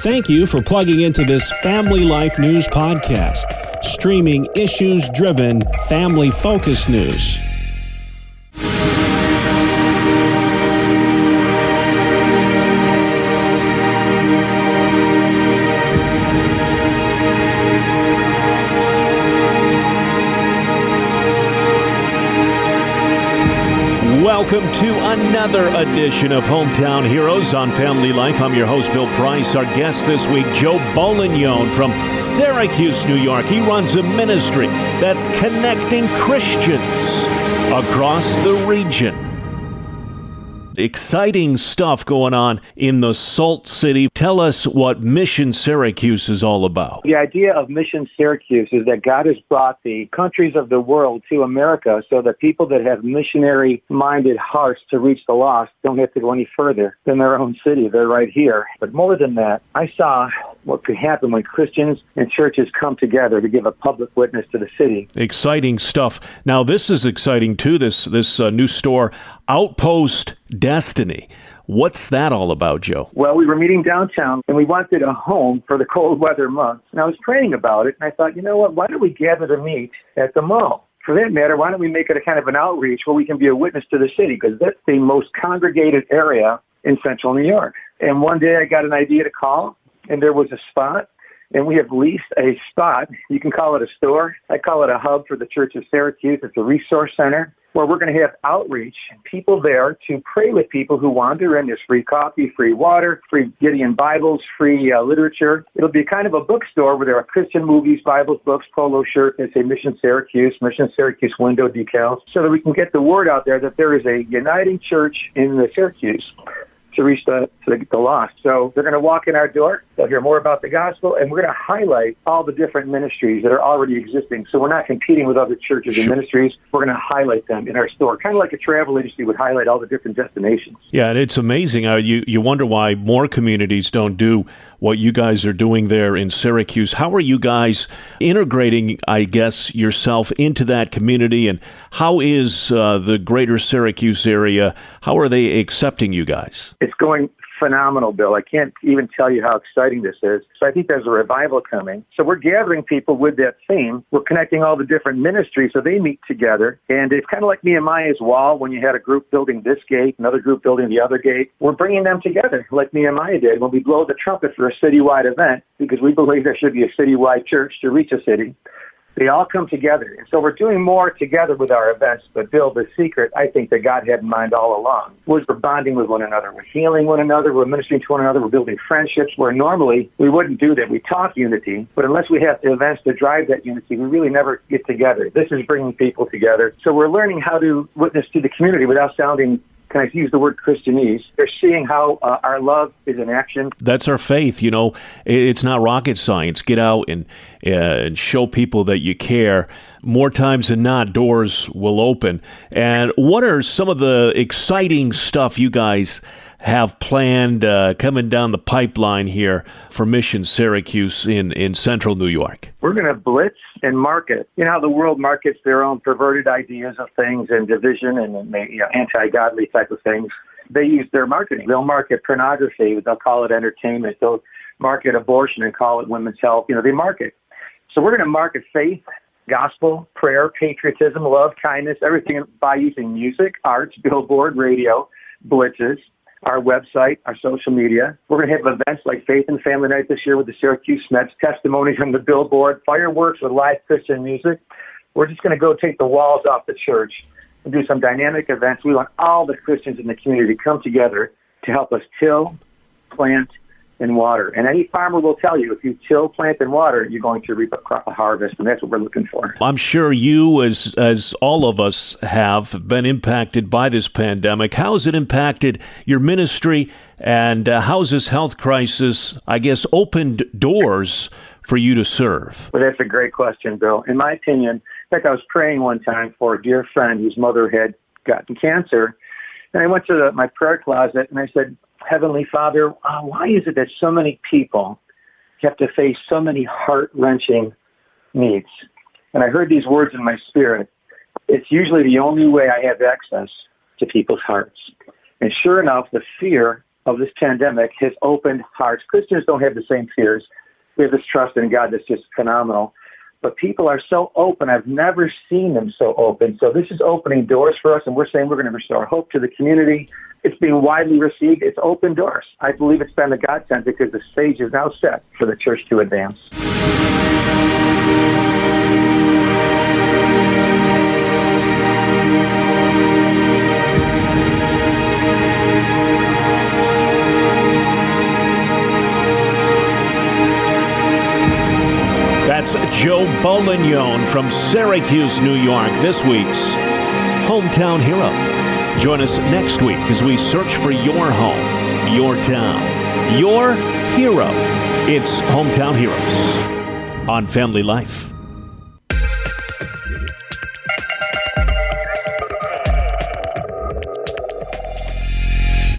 Thank you for plugging into this Family Life News podcast, streaming issues-driven, family-focused news. Welcome to another edition of Hometown Heroes on Family Life. I'm your host, Bill Price. Our guest this week, Joe Bolognone from Syracuse, New York. He runs a ministry that's connecting Christians across the region. Exciting stuff going on in the Salt City. Tell us what Mission Syracuse is all about. The idea of Mission Syracuse is that God has brought the countries of the world to America so that people that have missionary-minded hearts to reach the lost don't have to go any further than their own city. They're right here. But more than that, I saw what could happen when Christians and churches come together to give a public witness to the city. Exciting stuff. Now, this is exciting, too, this new store, Outpost Destiny. What's that all about, Joe? Well, we were meeting downtown, and we wanted a home for the cold weather months. And I was praying about it, and I thought, you know what, why don't we gather to meet at the mall? For that matter, why don't we make it a kind of an outreach where we can be a witness to the city? Because that's the most congregated area in central New York. And one day I got an idea to call, and there was a spot, and we have leased a spot. You can call it a store. I call it a hub for the Church of Syracuse. It's a resource center where we're going to have outreach, people there to pray with people who wander in. There's free coffee, free water, free Gideon Bibles, free literature. It'll be kind of a bookstore where there are Christian movies, Bibles, books, polo shirts, and say Mission Syracuse window decals, so that we can get the word out there that there is a uniting church in the Syracuse to reach the lost. So they're going to walk in our door, they'll hear more about the gospel, and we're going to highlight all the different ministries that are already existing. So we're not competing with other churches and ministries. We're going to highlight them in our store, kind of like a travel agency would highlight all the different destinations. Yeah, and it's amazing. You wonder why more communities don't do what you guys are doing there in Syracuse. How are you guys integrating, I guess, yourself into that community, and how is the greater Syracuse area, how are they accepting you guys? It's going phenomenal, Bill. I can't even tell you how exciting this is. So I think there's a revival coming. So we're gathering people with that theme. We're connecting all the different ministries so they meet together. And it's kind of like Nehemiah's wall when you had a group building this gate, another group building the other gate. We're bringing them together like Nehemiah did when we blow the trumpet for a citywide event, because we believe there should be a citywide church to reach a city. They all come together. And so we're doing more together with our events. But Bill, the secret, I think, that God had in mind all along was we're bonding with one another. We're healing one another. We're ministering to one another. We're building friendships where normally we wouldn't do that. We talk unity, but unless we have events to drive that unity, we really never get together. This is bringing people together. So we're learning how to witness to the community without sounding, can I use the word Christianese? They're seeing how our love is in action. That's our faith. You know, it's not rocket science. Get out and show people that you care. More times than not, doors will open. And what are some of the exciting stuff you guys have planned coming down the pipeline here for Mission Syracuse in central New York? We're going to blitz and market. You know how the world markets their own perverted ideas of things and division and anti-godly type of things. They use their marketing. They'll market pornography. They'll call it entertainment. They'll market abortion and call it women's health. They market. So we're going to market faith, gospel, prayer, patriotism, love, kindness, everything by using music, arts, billboard, radio, blitzes, our website, our social media. We're going to have events like Faith and Family Night this year with the Syracuse Mets, testimonies from the billboard, fireworks with live Christian music. We're just going to go take the walls off the church and do some dynamic events. We want all the Christians in the community to come together to help us till, plant, and water. And any farmer will tell you, if you till, plant, and water, you're going to reap a crop of harvest, and that's what we're looking for. I'm sure you, as all of us have, been impacted by this pandemic. How has it impacted your ministry, and how has this health crisis, I guess, opened doors for you to serve? Well, that's a great question, Bill. In my opinion, in fact, I was praying one time for a dear friend whose mother had gotten cancer, and I went to my prayer closet, and I said, Heavenly Father, why is it that so many people have to face so many heart-wrenching needs? And I heard these words in my spirit. It's usually the only way I have access to people's hearts. And sure enough, the fear of this pandemic has opened hearts. Christians don't have the same fears. We have this trust in God that's just phenomenal. But people are so open. I've never seen them so open. So this is opening doors for us, and we're saying we're going to restore hope to the community. It's being widely received. It's open doors. I believe it's been a godsend because the stage is now set for the church to advance. That's Joe Bolognone from Syracuse, New York, this week's Hometown Hero. Join us next week as we search for your home, your town, your hero. It's Hometown Heroes on Family Life.